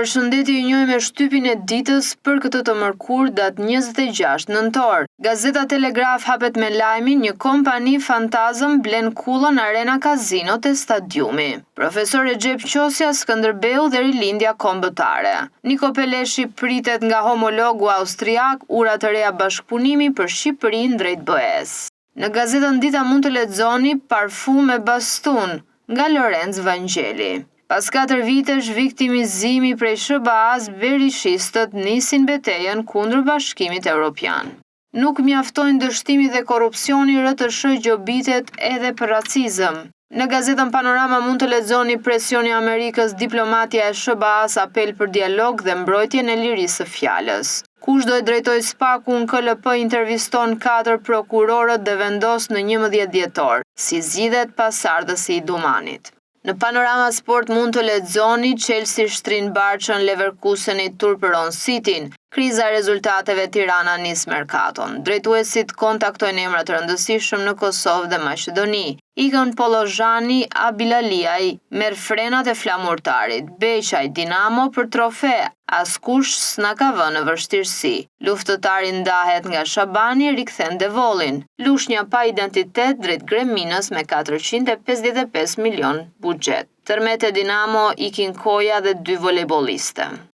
Përshëndetje, ju njohim me shtypin e ditës për këtë të mërkurë datë 26 nëntor. Gazeta Telegraf hapet me lajmin: një kompani fantazëm blen kullën Arena Casino te stadiumi. Profesor Recep Qosja, Skënderbeu dhe rilindja kombëtare. Niko Peleshi pritet nga homologu austriak, ura të reja bashkëpunimi për Shqipërinë drejt BE-s. Në gazetën Dita mund të lexoni Parfum me bastun nga Lorenz Vangeli. Pas 4 vitesh viktimizimi prej SBA-s, berishistët nisin betejën kundër Bashkimit Evropian. Nuk mjaftojnë dështimit dhe korrupsioni, RTS gjobitet edhe për racizëm. Në gazetën Panorama mund të lexoni presioni i Amerikës, diplomatia e SBA-s, apel për dialog dhe mbrojtjen e lirisë së fjalës. Kush do e drejtoj SPAK-un, KLP interviston 4 prokurorët dhe vendos në 11 dhjetor. Si zgjidhet pasardhësi i Dumanit. Në Panorama Sport mund të lexoni Chelsea shtrin Barçën, Leverkusen i turpëron Cityn. Kriza e rezultateve, Tirana nis merkaton. Drejtuesit kontaktojnë emra të rëndësishëm në Kosovë dhe Maqedoni. Ikën Pollozhani, Abilaliaj merr frenat e flamurtarit. Beqaj, Dinamo për trofe. Askush s'na ka vënë në vështirësi. Luftëtari ndahet nga Shabani, rikthen Devollin. Lushnja pa identitet drejt Greminës me 455 milion buxhet. Tërmet e Dinamo ikin Koja dhe 2 volejboliste.